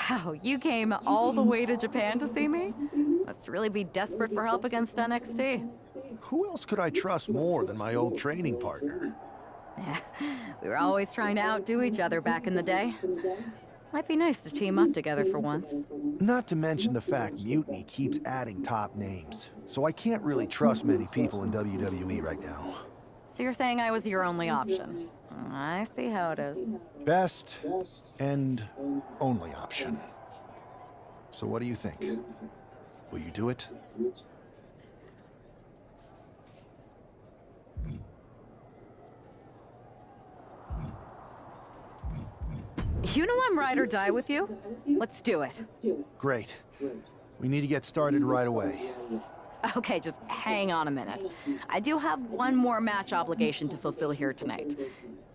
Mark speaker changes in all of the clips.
Speaker 1: Wow, you came all the way to Japan to see me? Must really be desperate for help against NXT.
Speaker 2: Who else could I trust more than my old training partner?
Speaker 1: Yeah, we were always trying to outdo each other back in the day. Might be nice to team up together for once.
Speaker 2: Not to mention the fact Mutiny keeps adding top names, so I can't really trust many people in WWE right now.
Speaker 1: So you're saying I was your only option? I see how it is.
Speaker 2: Best and only option. So what do you think? Will you do it?
Speaker 1: You know I'm ride or die with you? Let's do it.
Speaker 2: Great. We need to get started right away.
Speaker 1: Okay, just hang on a minute. I do have one more match obligation to fulfill here tonight.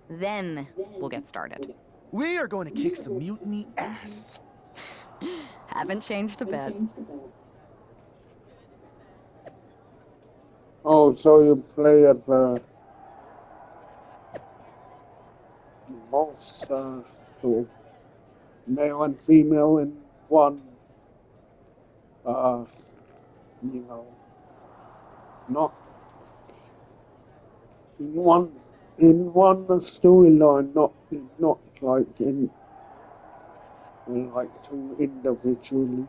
Speaker 1: Then we'll get started.
Speaker 2: We are going to kick some Mutiny ass.
Speaker 1: Haven't changed a bit.
Speaker 3: Oh, so you play as a boss, sort of male and female in one, uh, you know, not in one storyline, not like in like two individually.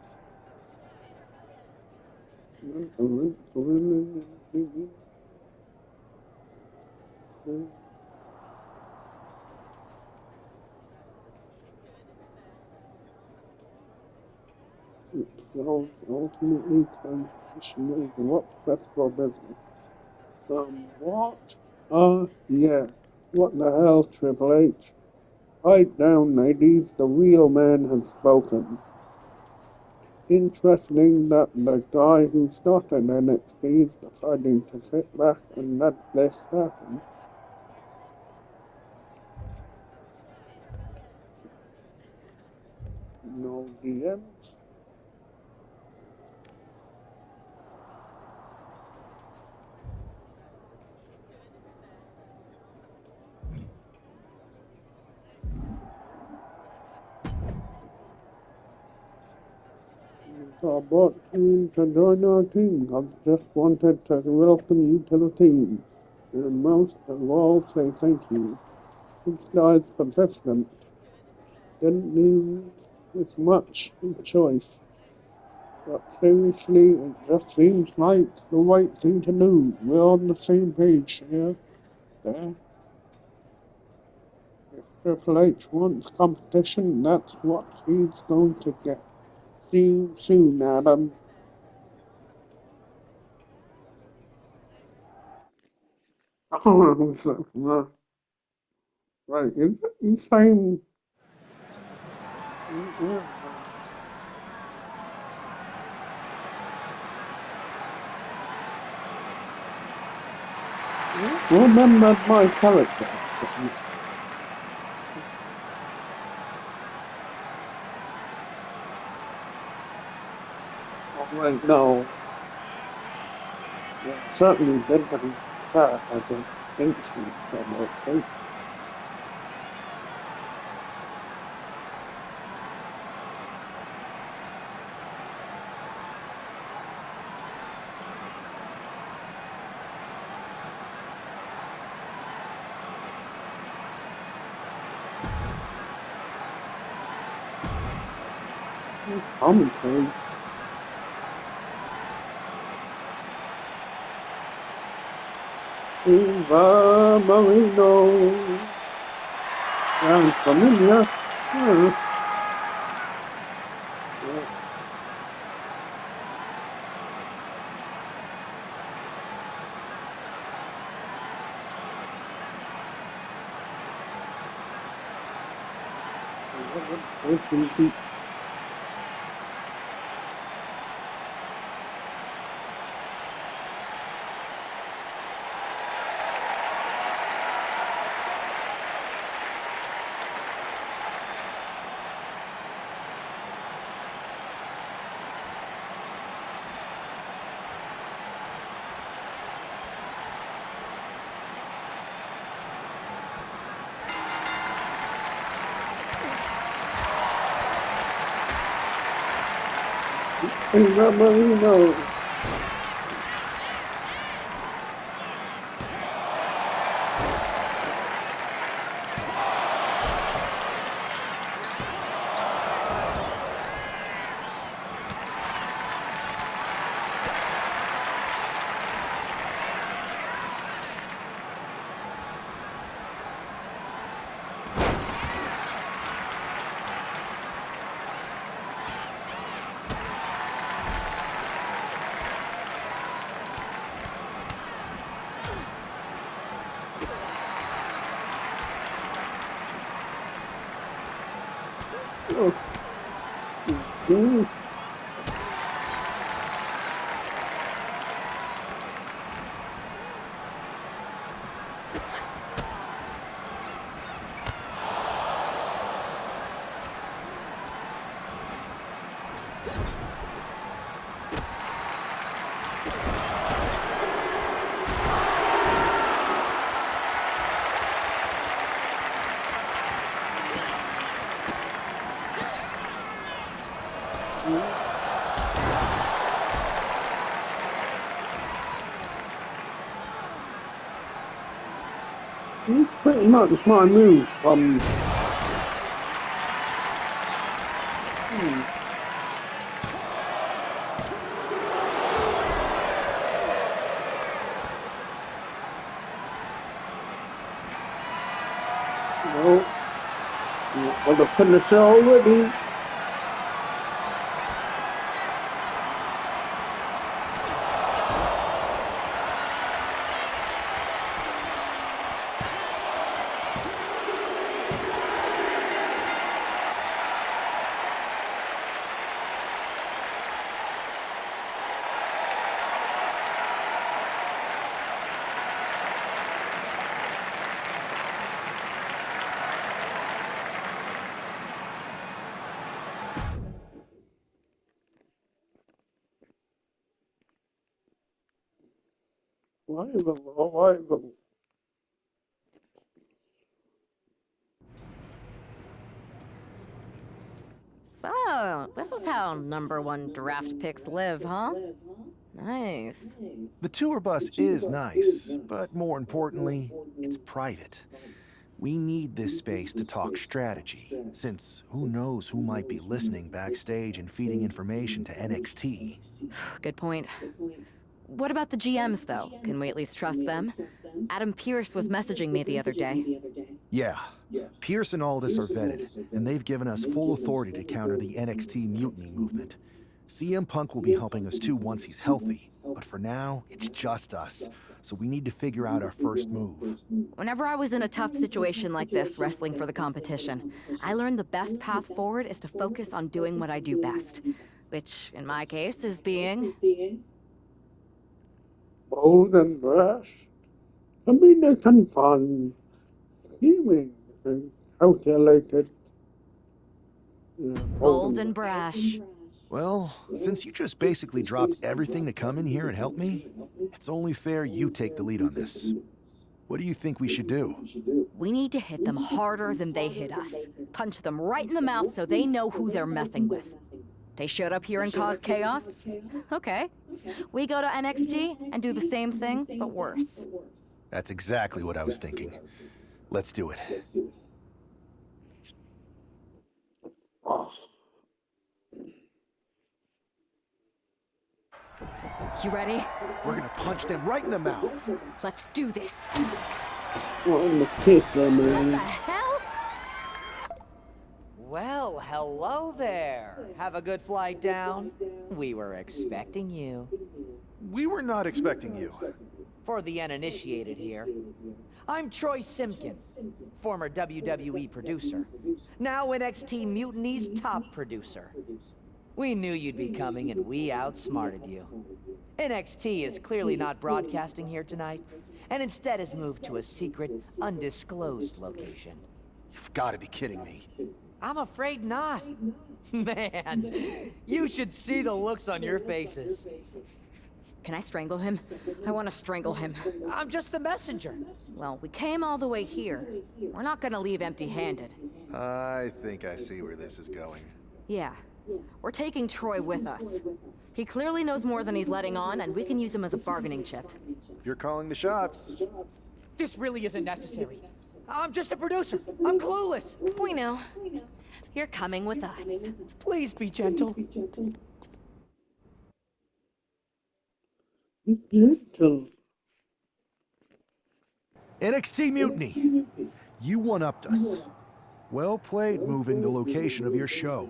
Speaker 3: Ultimately transition is what's best for business. What? Yeah. What the hell, Triple H? Pipe down, ladies. The real man has spoken. Interesting that the guy who started NXT is deciding to sit back and let this happen. No DMs? So I brought you to join our team. I just wanted to welcome you to the team. And most of all, say thank you. This guy's persistent. Didn't leave with much choice. But seriously, it just seems like the right thing to do. We're on the same page here. There. If Triple H wants competition, that's what he's going to get. See you soon, Adam. Right, is it the same? Yeah. Remembered my character. Oh, wait, no. Yeah, certainly didn't that. I don't think so. Okay. Commentary. Eva Marino. Sounds familiar. Yeah. Yeah. Marino. Oh. It's pretty much my move from well, the finisher already. Rival.
Speaker 1: So, this is how #1 draft picks live, huh? Nice.
Speaker 2: The tour bus is nice, but more importantly, it's private. We need this space to talk strategy, since who knows who might be listening backstage and feeding information to NXT.
Speaker 1: Good point. What about the GMs, though? Can we at least trust them? Adam Pearce was messaging me the other day.
Speaker 2: Yeah, Pierce and Aldis are vetted, and they've given us full authority to counter the NXT mutiny movement. CM Punk will be helping us too once he's healthy, but for now, it's just us, so we need to figure out our first move.
Speaker 1: Whenever I was in a tough situation like this, wrestling for the competition, I learned the best path forward is to focus on doing what I do best. Which, in my case, is being...
Speaker 3: bold and brash, convenient and fun, scheming and calculated.
Speaker 1: bold and brash.
Speaker 2: Well, since you just basically dropped everything to come in here and help me, it's only fair you take the lead on this. What do you think we should do?
Speaker 1: We need to hit them harder than they hit us. Punch them right in the mouth so they know who they're messing with. They showed up here and caused chaos? Okay. We go to NXT and do the same thing, but worse.
Speaker 2: That's exactly what I was thinking. Let's do it.
Speaker 3: Oh.
Speaker 1: You ready?
Speaker 2: We're gonna punch them right in the mouth.
Speaker 1: Let's do this.
Speaker 3: What in the kiss there,
Speaker 1: What the
Speaker 3: man?
Speaker 1: hell?
Speaker 4: Well, hello there. Have a good flight down. We were expecting you.
Speaker 2: We were not expecting you.
Speaker 4: For the uninitiated here, I'm Troy Simkin, former WWE producer, now NXT Mutiny's top producer. We knew you'd be coming and we outsmarted you. NXT is clearly not broadcasting here tonight, and instead has moved to a secret, undisclosed location.
Speaker 2: You've got to be kidding me.
Speaker 4: I'm afraid not. Man, you should see the looks on your faces.
Speaker 1: Can I strangle him? I want to strangle him.
Speaker 4: I'm just the messenger.
Speaker 1: Well, we came all the way here. We're not gonna leave empty-handed.
Speaker 2: I think I see where this is going.
Speaker 1: Yeah, We're taking Troy with us. He clearly knows more than he's letting on, and we can use him as a bargaining chip.
Speaker 2: You're calling the shots.
Speaker 4: This really isn't necessary. I'm just a producer. I'm clueless.
Speaker 1: We know. You're coming with us.
Speaker 4: Please be gentle.
Speaker 3: Gentle.
Speaker 2: NXT Mutiny. You one-upped us. Well played moving the location of your show.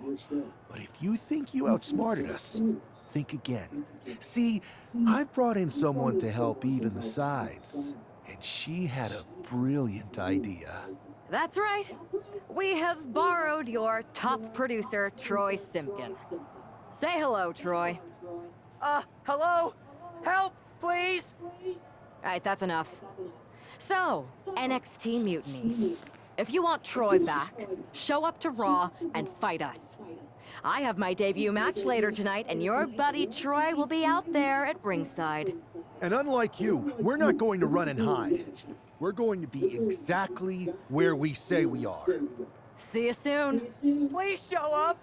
Speaker 2: But if you think you outsmarted us, think again. See, I've brought in someone to help even the sides, and she had a brilliant idea.
Speaker 1: That's right. We have borrowed your top producer, Troy Simpkin. Say hello, Troy.
Speaker 4: Hello? Help, please?
Speaker 1: All right, that's enough. So, NXT Mutiny. If you want Troy back, show up to Raw and fight us. I have my debut match later tonight, and your buddy Troy will be out there at ringside.
Speaker 2: And unlike you, we're not going to run and hide. We're going to be exactly where we say we are.
Speaker 1: See you soon.
Speaker 4: Please show up.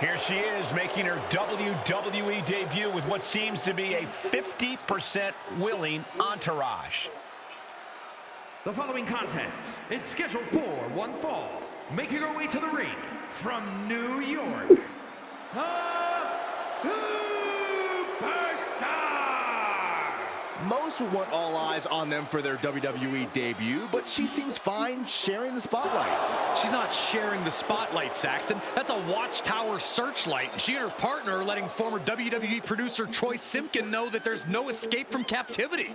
Speaker 5: Here she is, making her WWE debut with what seems to be a 50% willing entourage.
Speaker 6: The following contest is scheduled for one fall, making her way to the ring from New York, the Superstar!
Speaker 7: Most would want all eyes on them for their WWE debut, but she seems fine sharing the spotlight.
Speaker 8: She's not sharing the spotlight, Saxton. That's a watchtower searchlight. She and her partner are letting former WWE producer Troy Simpkin know that there's no escape from captivity.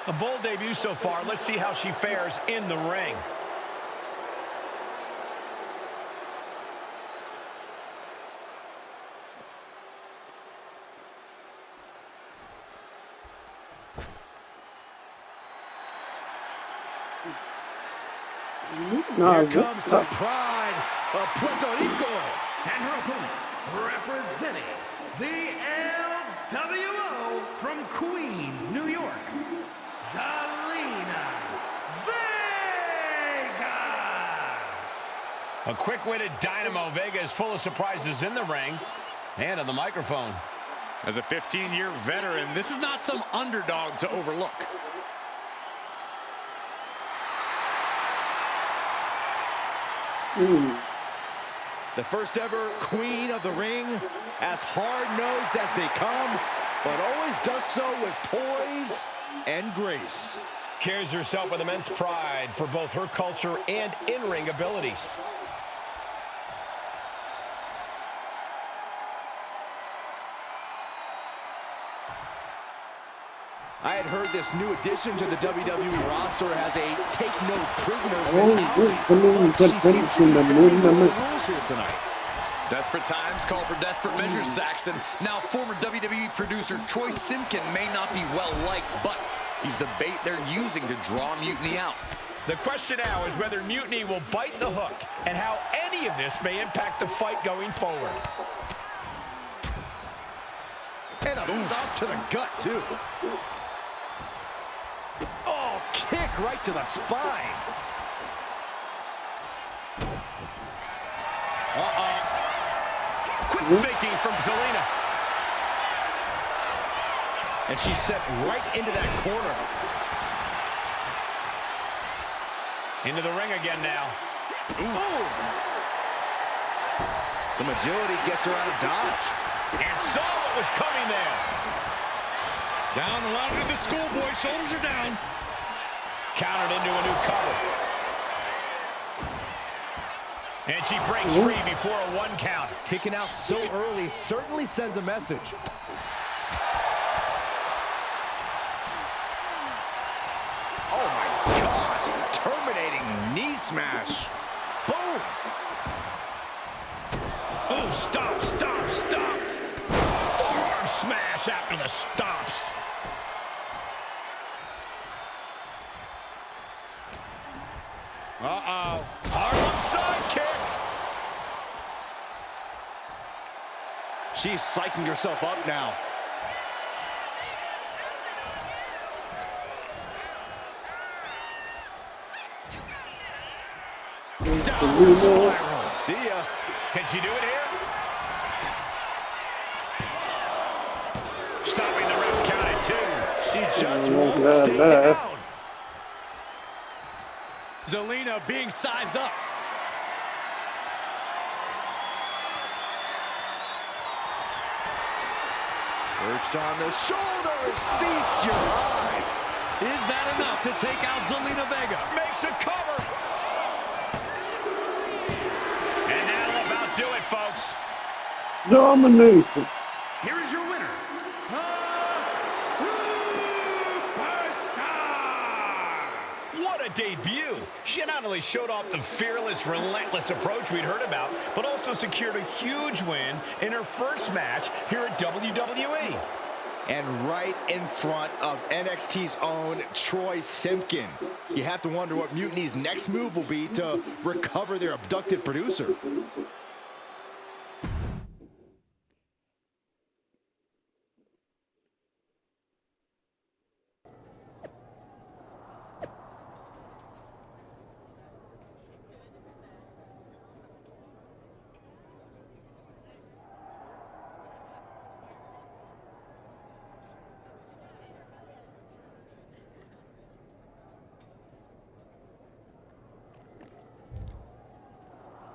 Speaker 5: A bold debut so far. Let's see how she fares in the ring.
Speaker 3: No,
Speaker 7: Here comes the pride of Puerto Rico.
Speaker 6: And her opponent, representing the LWO from Queens, New York, Zelina Vega!
Speaker 5: A quick-witted Dynamo. Vega is full of surprises in the ring and on the microphone.
Speaker 8: As a 15-year veteran, this is not some underdog to overlook.
Speaker 7: The first ever queen of the ring, as hard-nosed as they come, but always does so with poise and grace.
Speaker 5: Carries herself with immense pride for both her culture and in-ring abilities.
Speaker 7: I had heard this new addition to the WWE roster has a take-no-prisoners
Speaker 3: Oh,
Speaker 7: mentality,
Speaker 3: good coming
Speaker 7: but she seems to be
Speaker 3: the
Speaker 7: bending the
Speaker 3: movement.
Speaker 7: rules here tonight.
Speaker 8: Desperate times call for desperate measures, Saxton. Now, former WWE producer Troy Simpkin may not be well-liked, but he's the bait they're using to draw Mutiny out.
Speaker 5: The question now is whether Mutiny will bite the hook and how any of this may impact the fight going forward.
Speaker 7: And a stop to the gut, too. Oh, kick right to the spine.
Speaker 5: Quick thinking from Zelina.
Speaker 7: And she's set right into that corner.
Speaker 5: Into the ring again now.
Speaker 7: Ooh. Some agility gets her out of dodge.
Speaker 5: And saw what was coming there.
Speaker 8: Down the ladder to the schoolboy. Shoulders are down.
Speaker 5: Countered into a new cover. And she breaks free before a 1 count.
Speaker 7: Kicking out so early certainly sends a message. Oh my gosh, terminating knee smash. Boom!
Speaker 5: Oh, stop, stop, stop. Forearm smash after the stops.
Speaker 7: Uh-oh. Harlem sidekick. She's psyching herself up now. Down spiral. See ya.
Speaker 5: Can she do it here? Stopping the ref's count at 2.
Speaker 7: She just won't stay down.
Speaker 8: Zelina being sized up.
Speaker 7: Perched on the shoulders. Feast your eyes.
Speaker 8: Is that enough to take out Zelina Vega?
Speaker 5: Makes a cover. And that'll about do it, folks.
Speaker 3: Domination.
Speaker 6: Here is your winner, the Superstar!
Speaker 5: What a debut. She not only showed off the fearless, relentless approach we'd heard about, but also secured a huge win in her first match here at WWE.
Speaker 7: And right in front of NXT's own Troy Simpkin. You have to wonder what Mutiny's next move will be to recover their abducted producer.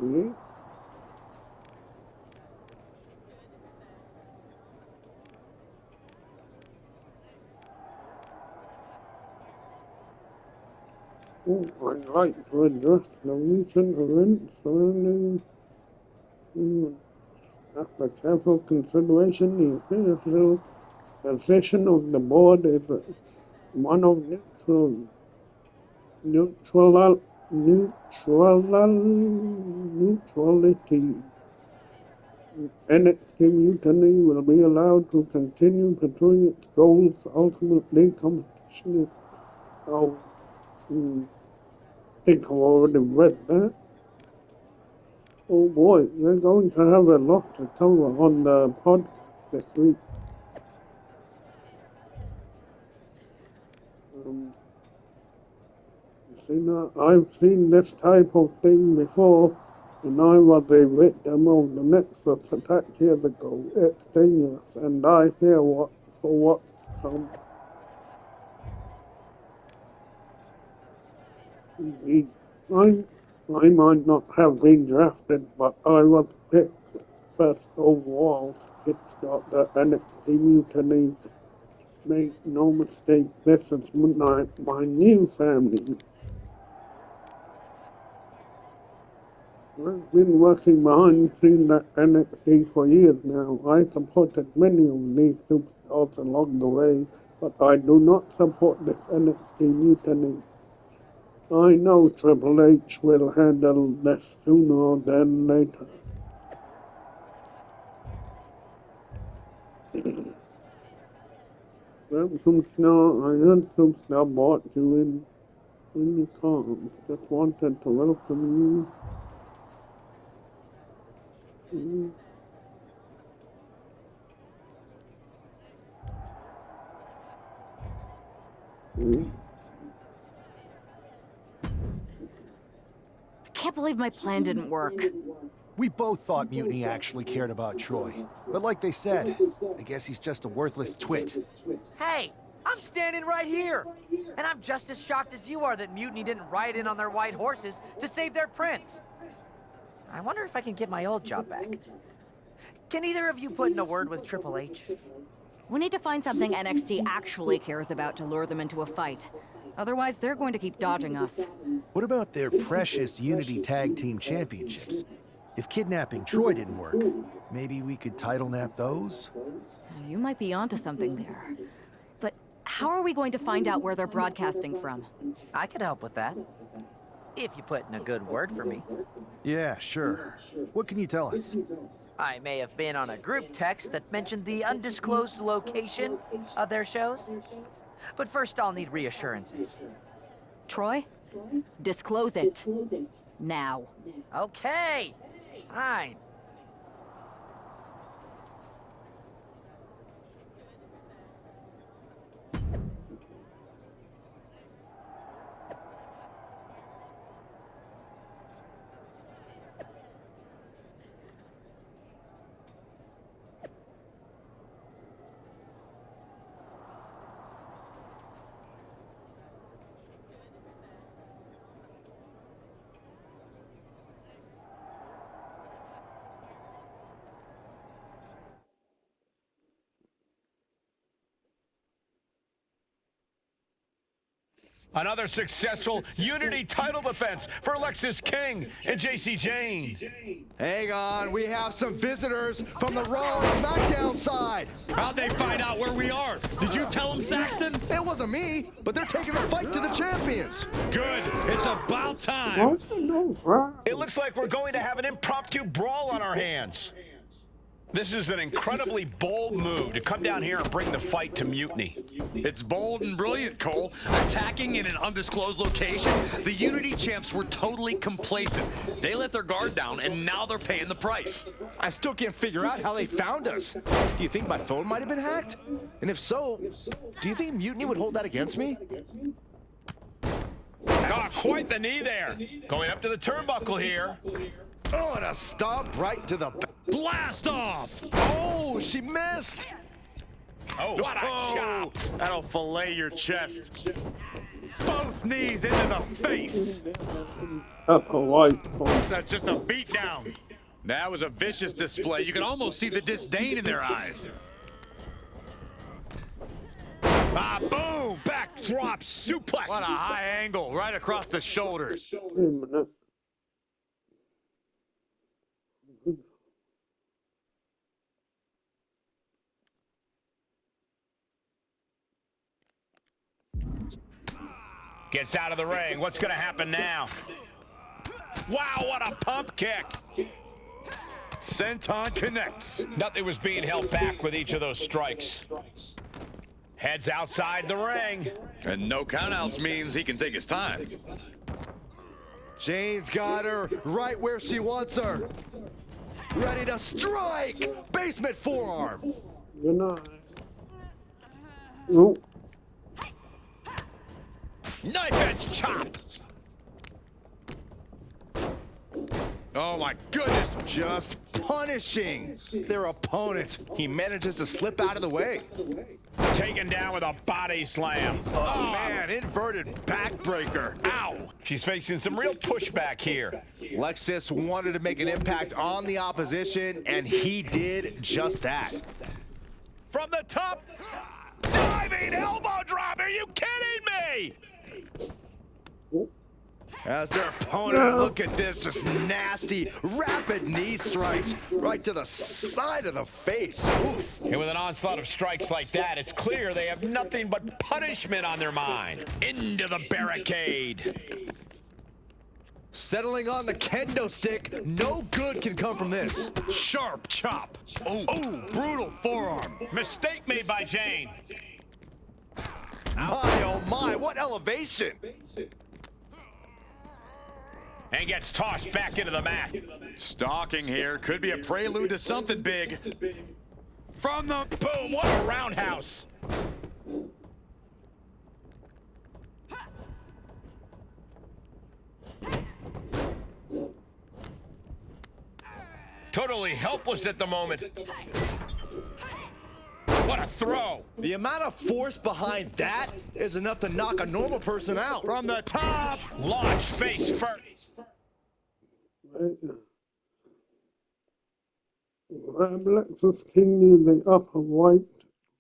Speaker 3: Mhm. Oh, I'd like to address the recent events surrounding after careful consideration, the official position of the board is one of neutrality. NXT Mutiny will be allowed to continue pursuing its goals. Ultimately, competition is. Oh, I think I've already read that. Oh boy, we're going to have a lot to cover on the podcast this week. I've seen this type of thing before, and I was a victim of the Nexus attack years ago. It's dangerous, and I fear what's to come. Indeed, I might not have been drafted, but I was picked first overall. It's not the NXT Mutiny. Make no mistake, this is my new family. I've been working behind the scenes at NXT for years now. I supported many of these superstars along the way, but I do not support this NXT Mutiny. I know Triple H will handle this sooner than later. Well, I heard Superstar bought you in the car. Just wanted to welcome you.
Speaker 1: I can't believe my plan didn't work.
Speaker 2: We both thought Mutiny actually cared about Troy. But like they said, I guess he's just a worthless twit.
Speaker 4: Hey, I'm standing right here. And I'm just as shocked as you are that Mutiny didn't ride in on their white horses to save their prince. I wonder if I can get my old job back. Can either of you put in a word with Triple H?
Speaker 1: We need to find something NXT actually cares about to lure them into a fight. Otherwise, they're going to keep dodging us.
Speaker 2: What about their precious Unity Tag Team Championships? If kidnapping Troy didn't work, maybe we could title nap those?
Speaker 1: You might be onto something there. But how are we going to find out where they're broadcasting from?
Speaker 4: I could help with that. if you put in a good word for me.
Speaker 2: Yeah, sure. What can you tell us?
Speaker 4: I may have been on a group text that mentioned the undisclosed location of their shows. But first I'll need reassurances.
Speaker 1: Troy, disclose it. Now.
Speaker 4: Okay, fine.
Speaker 5: Another successful Unity title defense for Alexis King and JC Jane.
Speaker 7: Hang on, we have some visitors from the Raw and SmackDown side.
Speaker 8: How'd they find out where we are? Did you tell them, Saxton?
Speaker 7: It wasn't me, but they're taking the fight to the champions.
Speaker 8: Good. It's about time.
Speaker 5: It looks like we're going to have an impromptu brawl on our hands. This is an incredibly bold move to come down here and bring the fight to Mutiny.
Speaker 8: It's bold and brilliant, Cole. Attacking in an undisclosed location, the Unity champs were totally complacent. They let their guard down, and now they're paying the price.
Speaker 7: I still can't figure out how they found us. Do you think my phone might have been hacked? And if so, do you think Mutiny would hold that against me?
Speaker 5: Ah, quite the knee there. Going up to the turnbuckle here.
Speaker 7: Oh, and a stomp right to the
Speaker 8: Blast off!
Speaker 7: Oh, she missed!
Speaker 5: Oh, what a chop!
Speaker 8: That'll fillet your chest. Both knees into the face.
Speaker 3: Upper white point.
Speaker 8: That's just a beatdown. That was a vicious display. You can almost see the disdain in their eyes. Ah, boom! Backdrop suplex. What a high angle, right across the shoulders.
Speaker 3: Wait a minute.
Speaker 5: Gets out of the ring. What's going to happen now? Wow, what a pump kick.
Speaker 8: Senton connects.
Speaker 5: Nothing was being held back with each of those strikes. Heads outside the ring.
Speaker 8: And no countouts means he can take his time.
Speaker 7: Jane's got her right where she wants her. Ready to strike! Basement forearm.
Speaker 3: Good night. Nope.
Speaker 5: Knife edge chop.
Speaker 8: Oh my goodness.
Speaker 7: Just punishing their opponent. He manages to slip out of the way.
Speaker 5: Taken down with a body slam.
Speaker 7: Oh man, inverted backbreaker.
Speaker 5: Ow. She's facing some real pushback here.
Speaker 7: Lexus wanted to make an impact on the opposition, and he did just that.
Speaker 5: From the top. Diving elbow drop. Are you kidding me?
Speaker 7: As their opponent, look at this, just nasty, rapid knee strikes right to the side of the face. Oof.
Speaker 5: And with an onslaught of strikes like that, it's clear they have nothing but punishment on their mind. Into the barricade.
Speaker 7: Settling on the kendo stick, no good can come from this.
Speaker 8: Sharp chop. Oh, brutal forearm.
Speaker 5: Mistake made by Jane.
Speaker 7: My, oh my, what elevation.
Speaker 5: And gets tossed back into the mat.
Speaker 8: Stalking here could be a prelude to something big. From the
Speaker 5: Boom, what a roundhouse. Totally helpless at the moment. What a throw.
Speaker 7: The amount of force behind that is enough to knock a normal person out.
Speaker 8: from the top.
Speaker 5: Launched face first.
Speaker 3: Grab Lexus King in the upper white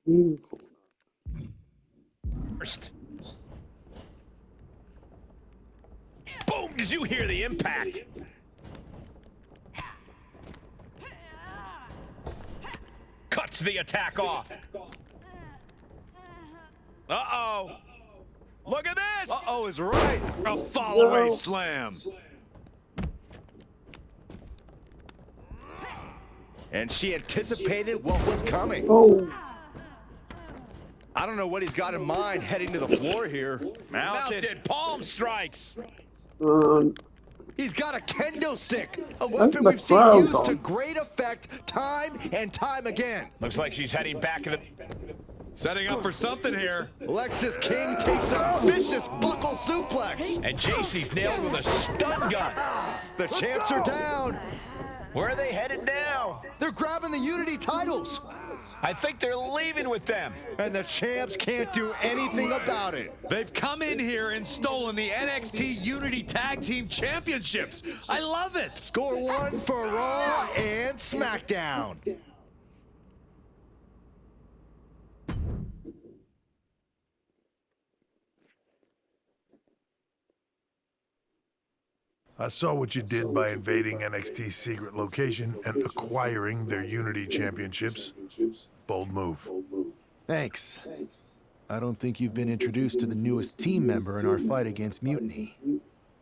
Speaker 3: wing corner.
Speaker 5: Boom, did you hear the impact? Cuts the attack off. Uh-oh.
Speaker 7: Look at this! Uh-oh is right.
Speaker 8: A fall-away slam.
Speaker 7: And she anticipated what was coming.
Speaker 3: Oh,
Speaker 7: I don't know what he's got in mind heading to the floor here.
Speaker 8: Mounted palm strikes.
Speaker 7: He's got a kendo stick, a
Speaker 3: that's
Speaker 7: weapon
Speaker 3: the
Speaker 7: we've seen
Speaker 3: crowd
Speaker 7: used to
Speaker 3: on.
Speaker 7: great effect time and time again.
Speaker 5: Looks like she's heading back to the...
Speaker 8: Setting up for something here.
Speaker 7: Alexis King takes a vicious buckle suplex.
Speaker 5: And JC's nailed with a stun gun.
Speaker 7: The champs are down.
Speaker 5: Where are they headed now?
Speaker 7: They're grabbing the Unity titles.
Speaker 5: I think they're leaving with them.
Speaker 7: And the champs can't do anything about it.
Speaker 8: They've come in here and stolen the NXT Unity Tag Team Championships. I love it.
Speaker 7: Score one for Raw and SmackDown.
Speaker 9: I saw what you did by invading NXT's secret location and acquiring their Unity Championships. Bold move.
Speaker 2: Thanks. I don't think you've been introduced to the newest team member in our fight against Mutiny.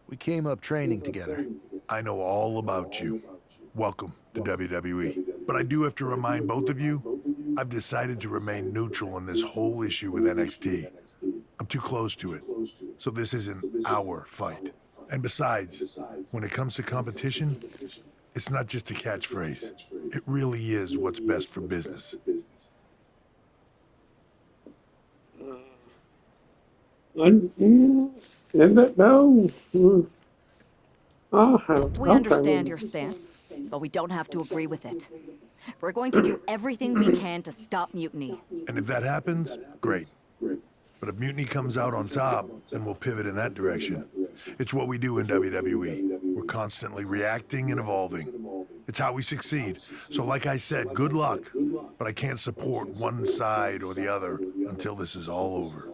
Speaker 2: We came up training together.
Speaker 9: I know all about you. Welcome to WWE. But I do have to remind both of you, I've decided to remain neutral in this whole issue with NXT. I'm too close to it, so this isn't our fight. And besides, when it comes to competition, it's not just a catchphrase. It really is what's best for business.
Speaker 3: Is it no?
Speaker 1: We understand your stance, but we don't have to agree with it. We're going to do everything we can to stop Mutiny.
Speaker 9: And if that happens, great. But if Mutiny comes out on top, then we'll pivot in that direction. It's what we do in WWE. We're constantly reacting and evolving. It's how we succeed. So like I said, good luck. But I can't support one side or the other until this is all over.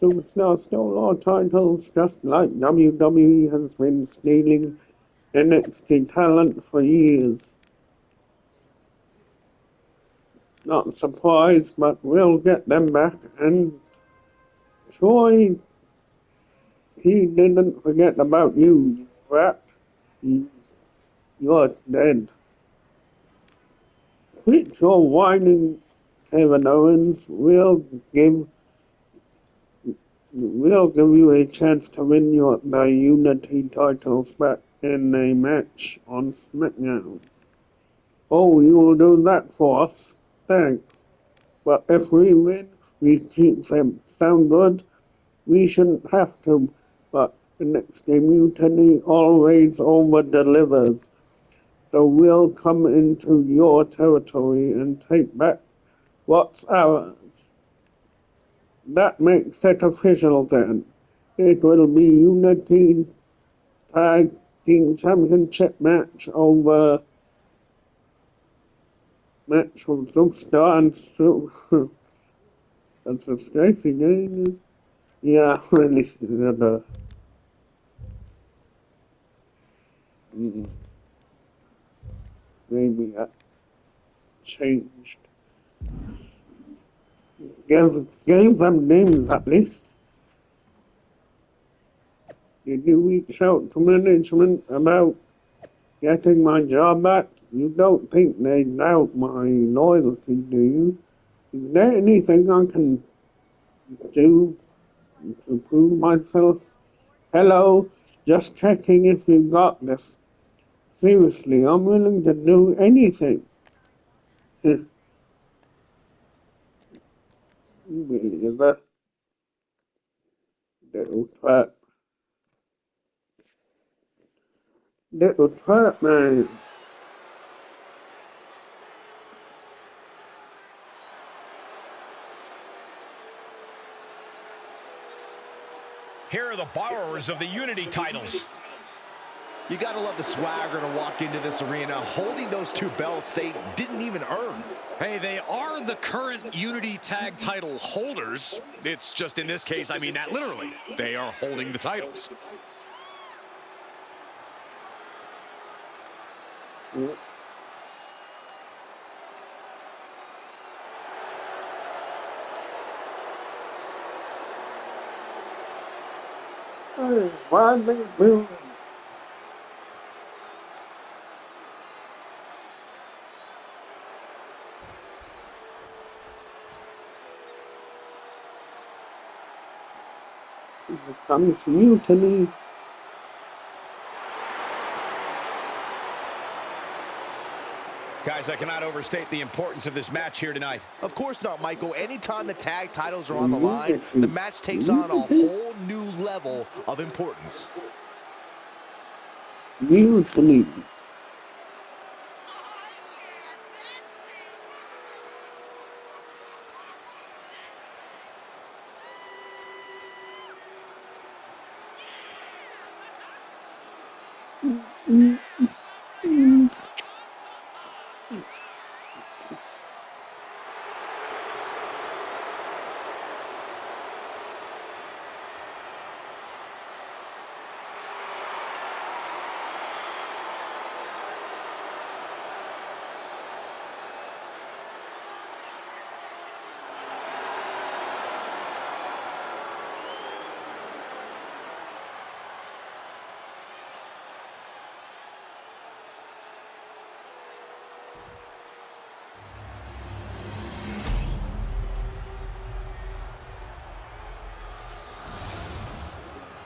Speaker 3: Superstar stole our titles just like WWE has been stealing NXT talent for years. Not surprised, but we'll get them back. And Troy, he didn't forget about you, you rat. You're dead. Quit your whining, Kevin Owens. We'll give you a chance to win the Unity titles back in a match on SmackDown. Oh, you will do that for us? Thanks. But if we win, we keep them. Sound good? We shouldn't have to, but the next game Mutiny always over-delivers. So we'll come into your territory and take back what's ours. That makes it official then. It will be Unity Tag Team Championship match over match from Superstar and that's a Stacy game. Yeah, really. Maybe that changed. Gave them names at least. Did you reach out to management about getting my job back? You don't think they doubt my loyalty, do you? Is there anything I can do to prove myself? Hello, just checking if you got this. Seriously, I'm willing to do anything. Really, is that little trap? Little trap, man.
Speaker 5: Here are the borrowers of the Unity titles.
Speaker 7: You gotta love the swagger to walk into this arena holding those two belts they didn't even earn.
Speaker 8: Hey, they are the current Unity Tag title holders. It's just in this case, I mean that literally. They are holding the titles.
Speaker 3: Hey, why they building? Here comes mutiny.
Speaker 5: Guys, I cannot overstate the importance of this match here tonight.
Speaker 7: Of course not, Michael. Anytime the tag titles are on the line, the match takes on a whole new level of importance.
Speaker 3: Mutiny.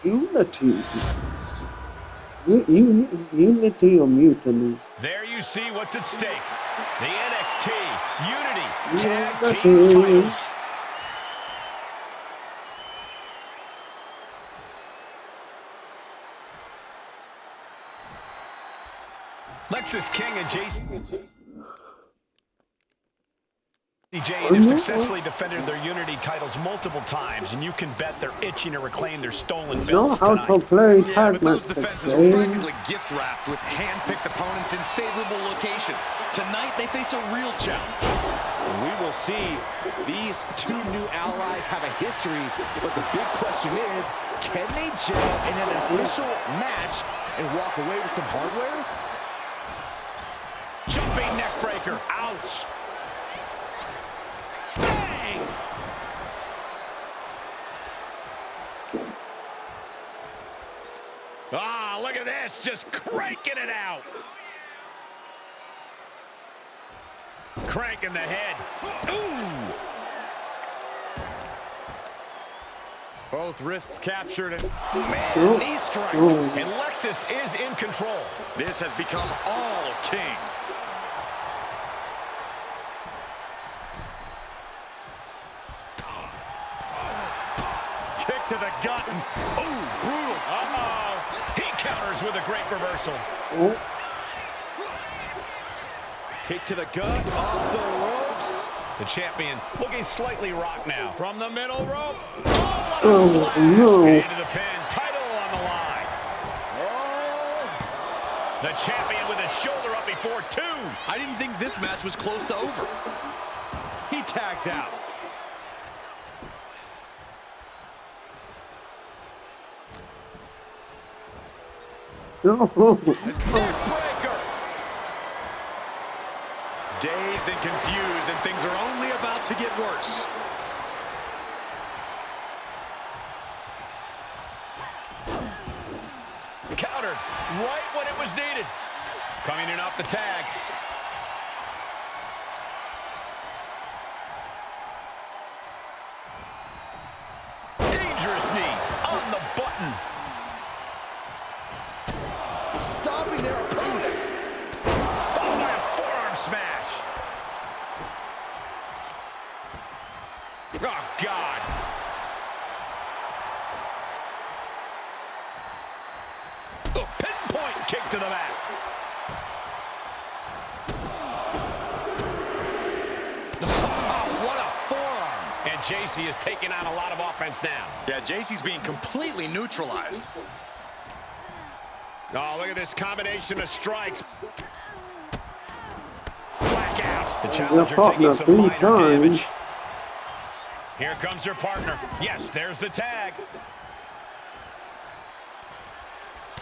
Speaker 3: Unity. Unity or mutiny?
Speaker 5: There you see what's at stake. The NXT Unity Tag Team titles. Lexis King and Jason DJ have successfully defended their Unity titles multiple times, and you can bet they're itching to reclaim their stolen belts
Speaker 3: Know how
Speaker 5: tonight.
Speaker 3: to play
Speaker 8: Yeah, but
Speaker 3: tag
Speaker 8: those
Speaker 3: matches,
Speaker 8: defenses were
Speaker 3: eh?
Speaker 8: practically gift wrapped with hand-picked opponents in favorable locations. Tonight, they face a real challenge.
Speaker 7: We will see. These two new allies have a history, but the big question is, can they gel in an official match and walk away with some hardware?
Speaker 5: Jumping neck breaker. Ouch. Bang! Ah, look at this. Just cranking it out. Cranking the head. Ooh!
Speaker 7: Both wrists captured and
Speaker 5: Man, knee strike. And Lexis is in control.
Speaker 8: This has become all King.
Speaker 5: Kick to the gut. And, ooh, brutal. Uh-oh. He counters with a great reversal.
Speaker 3: Oh,
Speaker 7: kick to the gut, off the ropes.
Speaker 5: The champion looking slightly rocked now. From the middle rope. Oh,
Speaker 3: oh
Speaker 5: what a splash.
Speaker 3: no.
Speaker 5: Into the pin. Title on the line.
Speaker 7: Oh.
Speaker 5: The champion with his shoulder up before two.
Speaker 8: I didn't think this match was close to over.
Speaker 7: He tags out.
Speaker 3: No.
Speaker 5: Neckbreaker.
Speaker 8: Dazed and confused, and things are only about to get worse.
Speaker 5: Countered right when it was needed. Coming in off the tag. Dangerous knee on the button.
Speaker 7: Stopping their opponent.
Speaker 5: Followed by a forearm smash. Oh, God. A pinpoint kick to the back.
Speaker 8: What a forearm.
Speaker 5: And JC is taking on a lot of offense now.
Speaker 8: Yeah, JC's being completely neutralized.
Speaker 5: Oh, look at this combination of strikes. Blackout. The challenger taking some minor damage. Here comes her partner. Yes, there's the tag.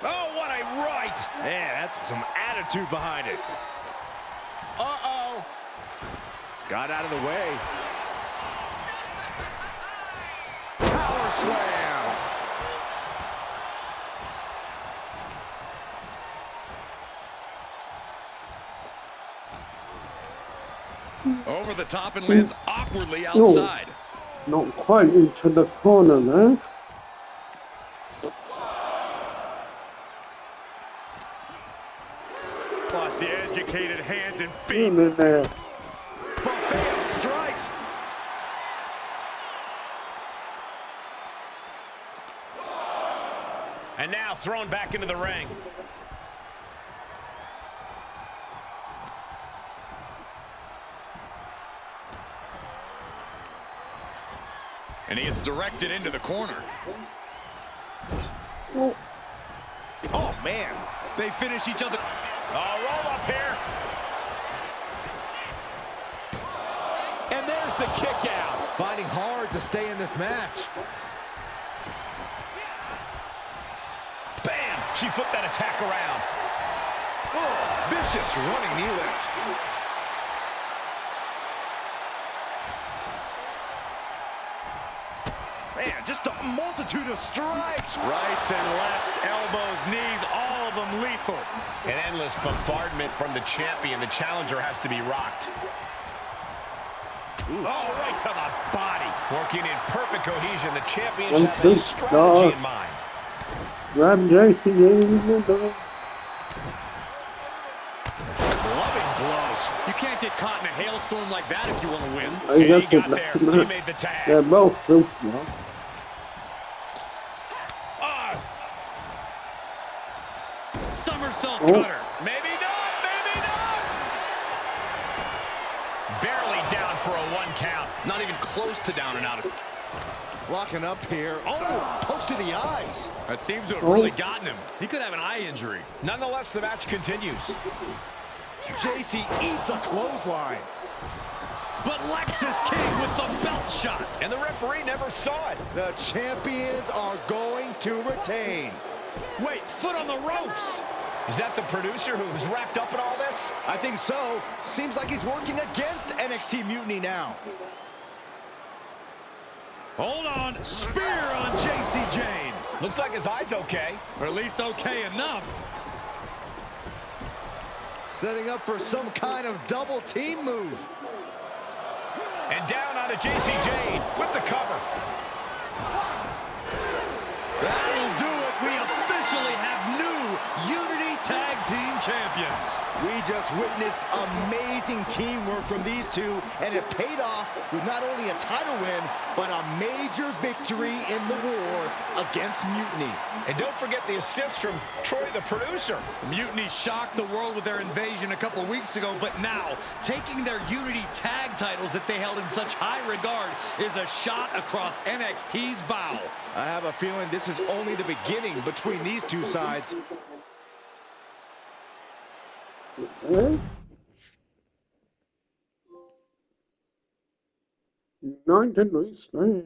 Speaker 5: Oh, what a right.
Speaker 7: Man, that's some attitude behind it.
Speaker 5: Uh-oh.
Speaker 7: Got out of the way. Power slam.
Speaker 8: Over the top and lands awkwardly
Speaker 3: Oh,
Speaker 8: outside.
Speaker 3: not quite into the corner there.
Speaker 7: Watch the educated hands and feet.
Speaker 3: In there.
Speaker 7: Buffet of strikes.
Speaker 5: And now thrown back into the ring.
Speaker 8: And he is directed into the corner.
Speaker 3: Oh,
Speaker 7: Oh, man.
Speaker 8: They finish each other.
Speaker 5: Oh, roll up here.
Speaker 7: And there's the kick out. Finding hard to stay in this match.
Speaker 5: Bam! She flipped that attack around.
Speaker 7: Oh, vicious running knee lift. Man, just a multitude of strikes. Rights and lefts, elbows, knees, all of them lethal.
Speaker 5: An endless bombardment from the champion. The challenger has to be rocked. Ooh. Oh, right to the body. Working in perfect cohesion. The champions have a strategy in mind.
Speaker 3: grab JC in the door.
Speaker 8: Loving blows. You can't get caught in a hailstorm like that if you want to win.
Speaker 3: I guess
Speaker 5: He got there. He made the tag.
Speaker 3: They're both good now.
Speaker 8: Somersault
Speaker 3: Oh.
Speaker 8: cutter.
Speaker 5: Maybe not. Maybe not. Barely down for a 1 count.
Speaker 8: Not even close to down and out.
Speaker 7: Locking up here. Oh, poke to the eyes.
Speaker 8: That seems to have really gotten him. He could have an eye injury.
Speaker 5: Nonetheless, the match continues.
Speaker 7: JC eats a clothesline.
Speaker 8: But Lexus King with the belt shot.
Speaker 5: And the referee never saw it.
Speaker 7: The champions are going to retain.
Speaker 8: Wait, foot on the ropes.
Speaker 5: Is that the producer who's wrapped up in all this?
Speaker 7: I think so. Seems like he's working against NXT Mutiny now.
Speaker 8: Hold on. Spear on JC Jane.
Speaker 5: Looks like his eye's okay.
Speaker 8: Or at least okay enough.
Speaker 7: Setting up for some kind of double team move.
Speaker 5: And down onto JC Jane with the cover.
Speaker 8: That'll do it. We officially have new Unity Tag Team Champions.
Speaker 7: We just witnessed amazing teamwork from these two, and it paid off with not only a title win, but a major victory in the war against Mutiny.
Speaker 5: And don't forget the assist from Troy, the producer.
Speaker 8: Mutiny shocked the world with their invasion a couple weeks ago, but now taking their Unity Tag titles that they held in such high regard is a shot across NXT's bow.
Speaker 7: I have a feeling this is only the beginning between these two sides.
Speaker 3: Okay. United we stand.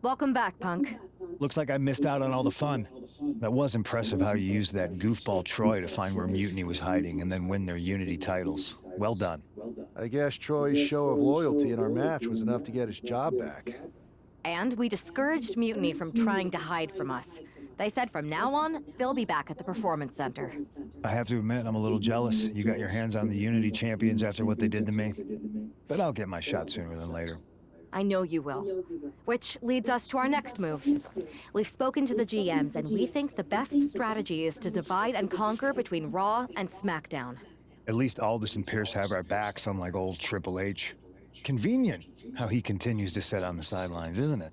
Speaker 1: Welcome back, Punk.
Speaker 10: Looks like I missed out on all the fun. That was impressive how you used that goofball Troy to find where Mutiny was hiding and then win their Unity titles. Well done.
Speaker 2: I guess Troy's show of loyalty in our match was enough to get his job back.
Speaker 1: And we discouraged Mutiny from trying to hide from us. They said from now on, they'll be back at the Performance Center.
Speaker 10: I have to admit, I'm a little jealous. You got your hands on the Unity champions after what they did to me. But I'll get my shot sooner than later.
Speaker 1: I know you will. Which leads us to our next move. We've spoken to the GMs, and we think the best strategy is to divide and conquer between Raw and SmackDown.
Speaker 10: At least Aldous and Pierce have our backs, unlike old Triple H. Convenient how he continues to sit on the sidelines, isn't it?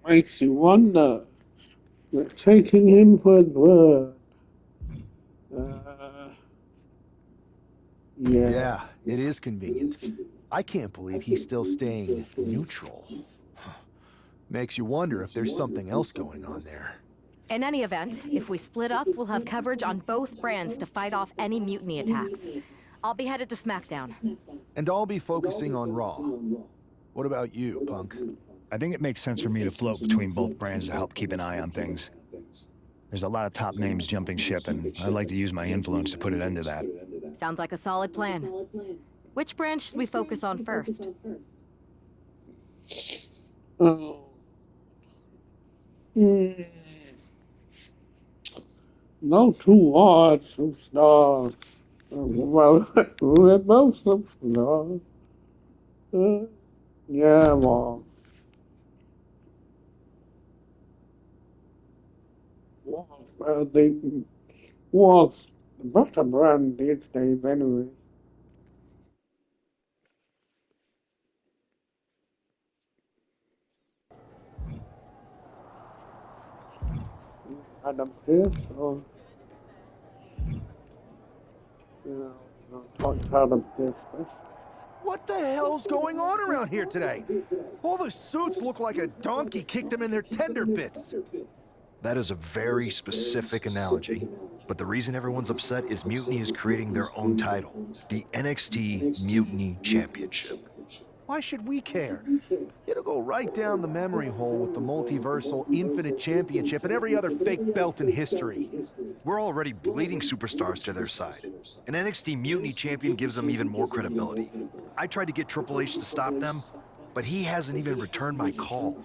Speaker 3: Makes you wonder. We're taking him for his word.
Speaker 2: Yeah, it is convenient. I can't believe he's still staying neutral. Makes you wonder if there's something else going on there.
Speaker 1: In any event, if we split up, we'll have coverage on both brands to fight off any Mutiny attacks. I'll be headed to SmackDown.
Speaker 2: And I'll be focusing on Raw. What about you, Punk?
Speaker 10: I think it makes sense for me to float between both brands to help keep an eye on things. There's a lot of top names jumping ship, and I'd like to use my influence to put an end to that.
Speaker 1: Sounds like a solid plan. Which brand should we focus on first?
Speaker 3: Oh. The no two are superstars. Well, we're both superstars. Yeah, well, they was the better brand these days anyway. Adam Pearce or talk to Adam Pearce first.
Speaker 2: What the hell's going on around here today? All the suits look like a donkey kicked them in their tender bits.
Speaker 10: That is a very specific analogy. But the reason everyone's upset is Mutiny is creating their own title, the NXT Mutiny Championship.
Speaker 2: Why should we care? It'll go right down the memory hole with the multiversal Infinite Championship and every other fake belt in history.
Speaker 10: We're already bleeding superstars to their side. An NXT Mutiny Champion gives them even more credibility. I tried to get Triple H to stop them, but he hasn't even returned my call.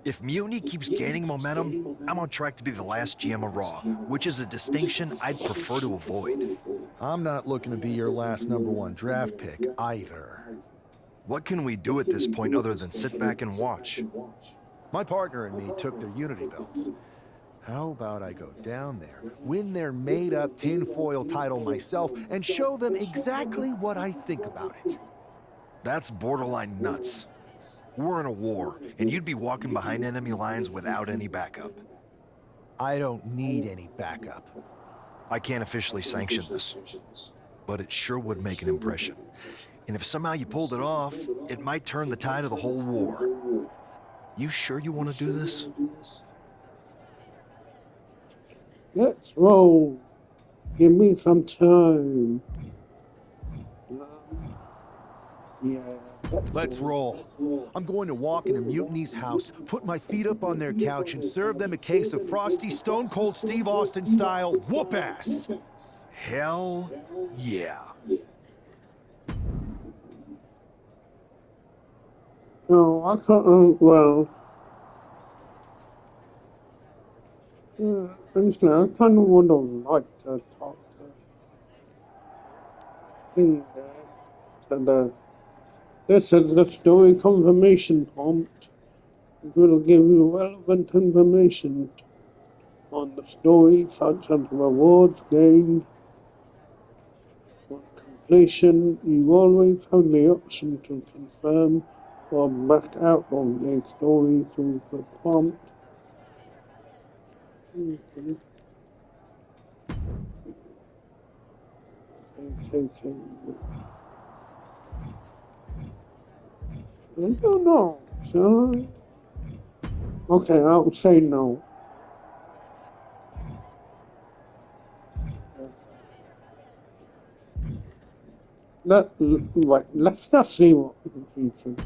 Speaker 10: If Mutiny keeps gaining momentum, I'm on track to be the last GM of Raw, which is a distinction I'd prefer to avoid.
Speaker 2: I'm not looking to be your last #1 draft pick either.
Speaker 10: What can we do at this point other than sit back and watch?
Speaker 2: My partner and me took their Unity belts. How about I go down there, win their made-up tinfoil title myself, and show them exactly what I think about it?
Speaker 10: That's borderline nuts. We're in a war, and you'd be walking behind enemy lines without any backup.
Speaker 2: I don't need any backup.
Speaker 10: I can't officially sanction this, but it sure would make an impression. And if somehow you pulled it off, it might turn the tide of the whole war. You sure you want to do this?
Speaker 3: Let's roll. Give me some time. Yeah.
Speaker 2: Let's roll. I'm going to walk into Mutiny's house, put my feet up on their couch, and serve them a case of frosty Stone Cold Steve Austin style whoop-ass.
Speaker 10: Hell yeah.
Speaker 3: No, I can't. Well, honestly, I kind of would have liked to talk to him. This is the story confirmation prompt. It will give you relevant information on the story, such as rewards gained. On completion, you always have the option to confirm or back out of the story through the prompt. Okay. I don't know, shall I? Okay, I'll say no. Let's just see what he thinks.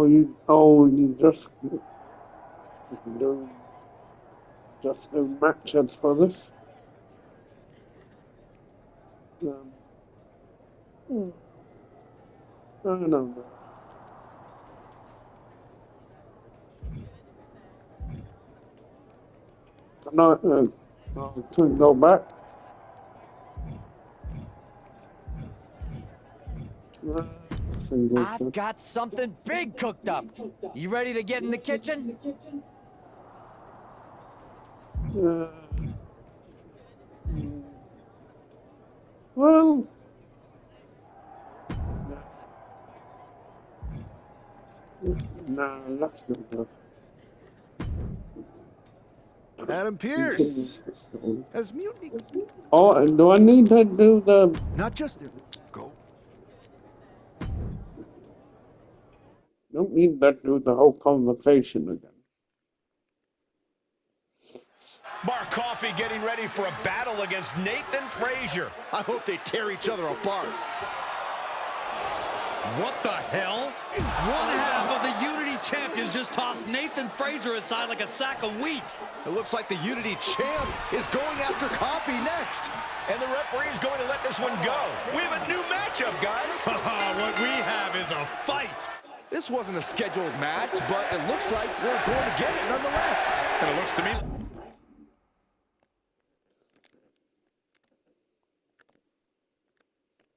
Speaker 3: You just do matches for this. I don't know. I can go back.
Speaker 4: I've got something big cooked up. You ready to get in the kitchen?
Speaker 3: Well, nah, let's go.
Speaker 2: Adam Pearce! Has Mutiny...
Speaker 3: Oh, do I need to do the...
Speaker 2: Not just their...
Speaker 10: Go.
Speaker 3: Don't need to do the whole conversation again.
Speaker 5: Mark Coffey getting ready for a battle against Nathan Frazier.
Speaker 2: I hope they tear each other apart.
Speaker 8: What the hell? One half of the Unity champions just tossed Nathan Frazier aside like a sack of wheat.
Speaker 2: It looks like the Unity champ is going after Coffey next.
Speaker 5: And the referee is going to let this one go. We have a new matchup, guys.
Speaker 8: What we have is a fight.
Speaker 7: This wasn't a scheduled match, but it looks like we're going to get it nonetheless.
Speaker 5: And it looks to me...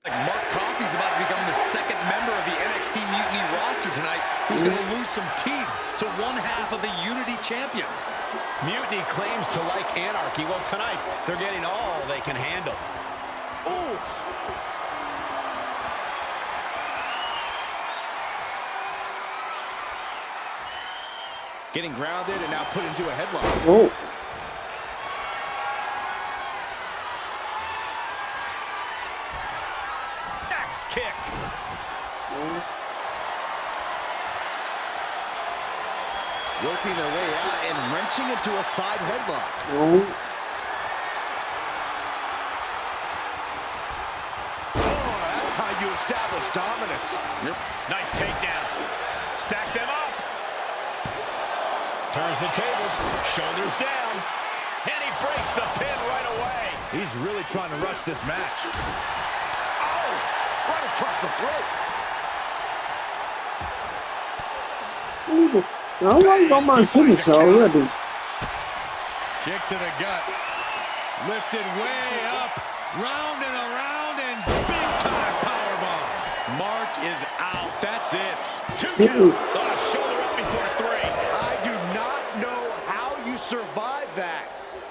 Speaker 8: Mark Coffey's about to become the second member of the NXT Mutiny roster tonight, who's going to lose some teeth to one half of the Unity champions.
Speaker 5: Mutiny claims to like anarchy. Well, tonight, they're getting all they can handle.
Speaker 7: Oof! Getting grounded and now put into a headlock.
Speaker 3: Oh.
Speaker 5: Axe kick.
Speaker 7: Working their way out and wrenching into a side headlock.
Speaker 3: Oh.
Speaker 7: Oh, that's how you establish dominance.
Speaker 5: Yep. Nice takedown. Stack them up. Turns the tables. Shoulders down. And he breaks the pin right away.
Speaker 7: He's really trying to rush this match. Oh! Right across the throat.
Speaker 3: I like on my finish already.
Speaker 8: Kick to the gut. Lifted way up. Round and around and big time powerbomb. Mark is out. That's it.
Speaker 5: 2 count. Shoulder up before 3.
Speaker 7: I do not know how you survive that.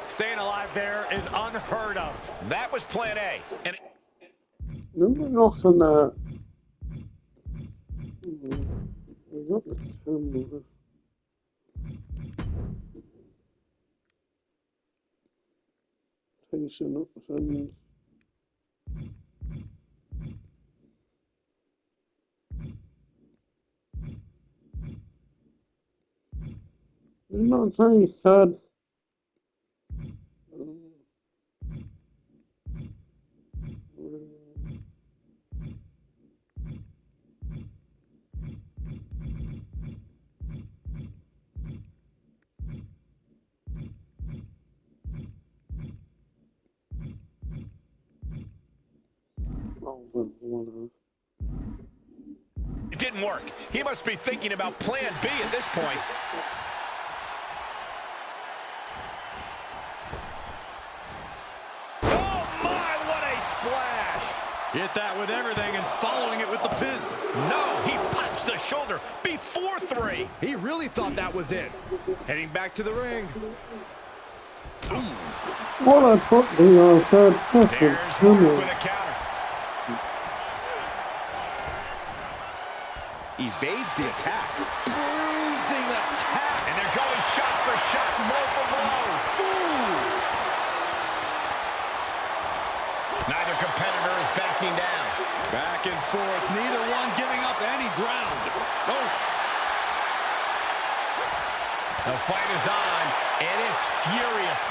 Speaker 7: Staying alive there is unheard of.
Speaker 5: That was plan A. And
Speaker 3: Nummer noch so eine. Ich got the camera. Tension up and it's not very sad.
Speaker 5: it didn't work. He must be thinking about plan B at this point.
Speaker 8: Oh my, what a splash! Hit that with everything and following it with the pin.
Speaker 5: No, he pops the shoulder before 3.
Speaker 7: He really thought that was it. Heading back to the ring.
Speaker 3: What I put the third person.
Speaker 5: There's Mark with a counter.
Speaker 7: Evades the attack. Bruising attack.
Speaker 5: And they're going shot for shot, blow for blow.
Speaker 7: Ooh.
Speaker 5: Neither competitor is backing down.
Speaker 8: Back and forth, neither one giving up any ground. Oh.
Speaker 5: The fight is on, and it's furious.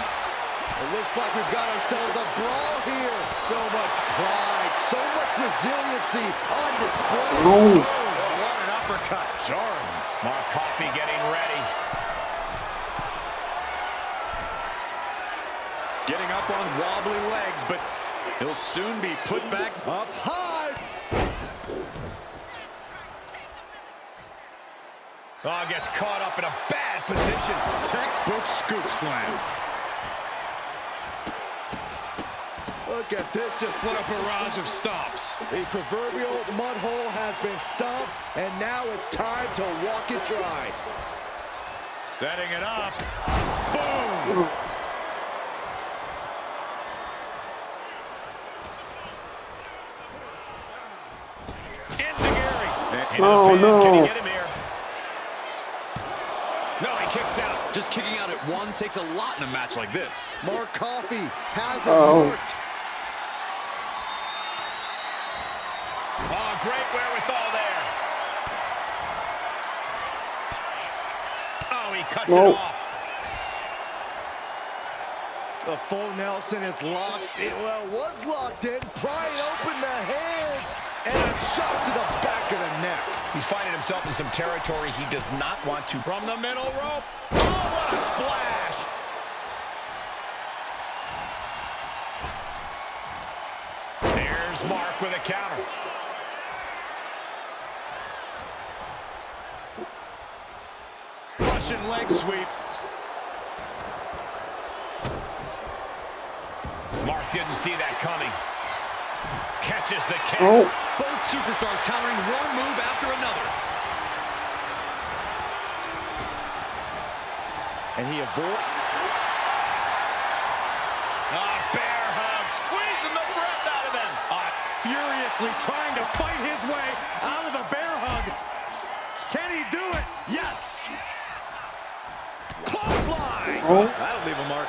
Speaker 7: It looks like we've got ourselves a brawl here. So much pride, so much resiliency on display.
Speaker 3: Oh.
Speaker 5: What an uppercut. Jarring. Mark Coffey getting ready.
Speaker 8: Getting up on wobbly legs, but he'll soon be put back
Speaker 7: Up high.
Speaker 5: Oh, gets caught up in a bad position.
Speaker 8: textbook scoop slam.
Speaker 7: Look at this, just
Speaker 8: What a barrage of stops.
Speaker 7: the proverbial mud hole has been stomped, and now it's time to walk it dry.
Speaker 5: Setting it up. Boom! Enziguri.
Speaker 3: Oh, no.
Speaker 5: Can he get him here? No, he kicks out.
Speaker 8: Just kicking out at one takes a lot in a match like this.
Speaker 7: Mark Coffey has it
Speaker 3: Oh.
Speaker 7: marked.
Speaker 5: Oh, great wherewithal there. Oh, he cuts
Speaker 3: Whoa.
Speaker 5: it off.
Speaker 7: The full Nelson is locked in. Well, was locked in. Prying open the hands. And a shot to the back of the neck.
Speaker 5: He's finding himself in some territory he does not want to. From the middle rope. Oh, what a splash. There's Mark with a counter.
Speaker 8: Russian leg sweep.
Speaker 5: Mark didn't see that coming. Catches the kick.
Speaker 3: Oh,
Speaker 8: Both superstars countering one move after another.
Speaker 7: And he avoids.
Speaker 5: Bear hug, squeezing the breath out of him.
Speaker 7: Furiously trying to fight his way out of the bear hug. Can he do it? Yes.
Speaker 5: Clothesline.
Speaker 3: oh,
Speaker 8: That'll leave a mark.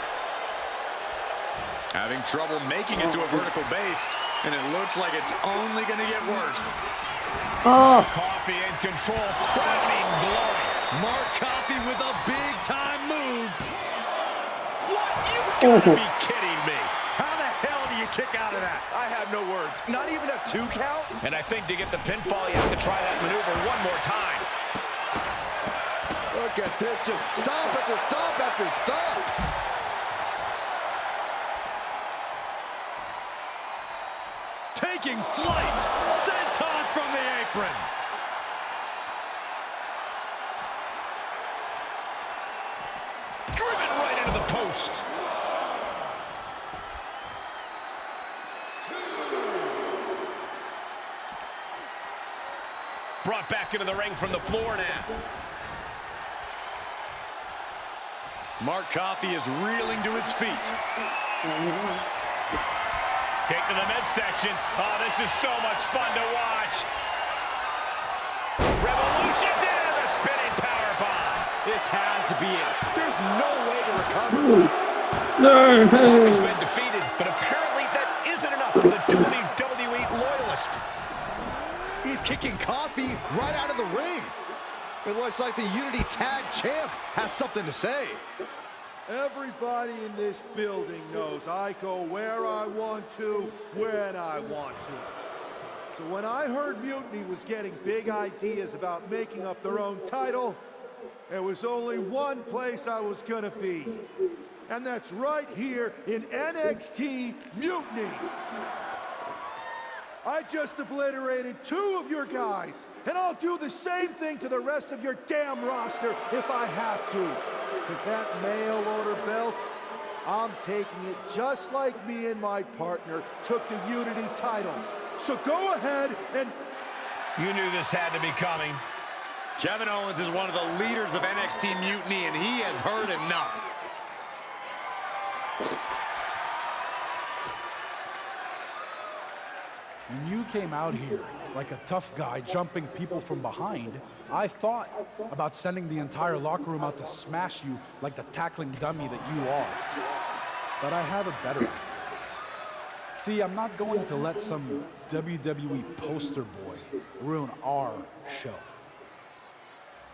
Speaker 8: Having trouble making it to a vertical base, and it looks like it's only going to get worse.
Speaker 3: ah,
Speaker 5: Coffee in control, crowning blow.
Speaker 8: Mark Coffey with a big-time move.
Speaker 5: What? You gotta
Speaker 3: oh.
Speaker 5: be kidding me.
Speaker 7: How the hell do you kick out of that?
Speaker 10: I have no words. Not even a 2 count?
Speaker 5: And I think to get the pinfall, you have to try that maneuver one more time.
Speaker 10: Look at this, just stop after stop after stop.
Speaker 8: Taking flight.
Speaker 7: Senton from the apron.
Speaker 5: Driven right into the post. Brought back into the ring from the floor now.
Speaker 8: Mark Coffey is reeling to his feet.
Speaker 5: Kick to the midsection. Oh, this is so much fun to watch. Revolution's into the spinning powerbomb.
Speaker 7: This has to be it.
Speaker 10: There's no way to recover.
Speaker 5: He's been defeated, but apparently that isn't enough for the WWE loyalist.
Speaker 10: He's kicking Coffey right out of the ring. It looks like the Unity Tag Champ has something to say.
Speaker 11: Everybody in this building knows I go where I want to, when I want to. So when I heard Mutiny was getting big ideas about making up their own title, there was only one place I was gonna be. And that's right here in NXT Mutiny. I just obliterated 2 of your guys, and I'll do the same thing to the rest of your damn roster if I have to. Because that mail order belt, I'm taking it just like me and my partner took the Unity titles. So go ahead and...
Speaker 5: You knew this had to be coming.
Speaker 8: Kevin Owens is one of the leaders of NXT Mutiny, and he has heard enough.
Speaker 12: When you came out here like a tough guy jumping people from behind, I thought about sending the entire locker room out to smash you like the tackling dummy that you are. But I have a better idea. See, I'm not going to let some WWE poster boy ruin our show.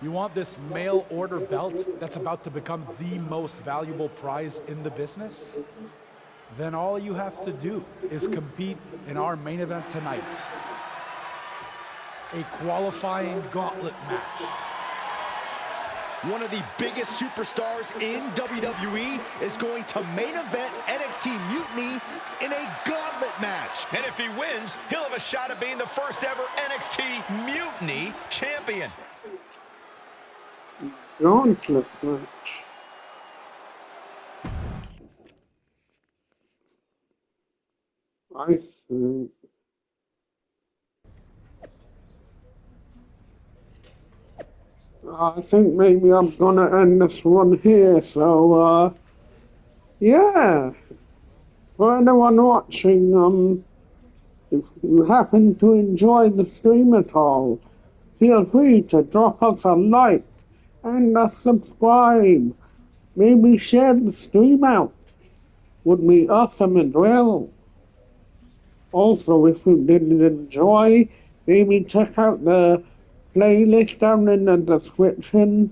Speaker 12: You want this mail order belt that's about to become the most valuable prize in the business? Then all you have to do is compete in our main event tonight. A qualifying gauntlet match.
Speaker 10: One of the biggest superstars in WWE is going to main event NXT Mutiny in a gauntlet match.
Speaker 5: And if he wins, he'll have a shot at being the first ever NXT Mutiny champion.
Speaker 3: Gauntlet match. I see. I think maybe I'm gonna end this one here, so, yeah. For anyone watching, if you happen to enjoy the stream at all, feel free to drop us a like and a subscribe. Maybe share the stream out. Would be awesome as well. Also, if you didn't enjoy, maybe check out the playlist down in the description.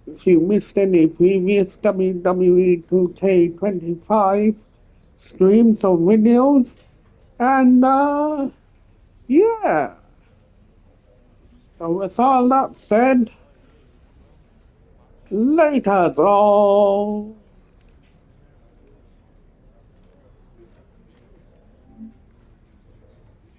Speaker 3: If you missed any previous WWE2K25 streams or videos. And, yeah. So with all that said, later, all.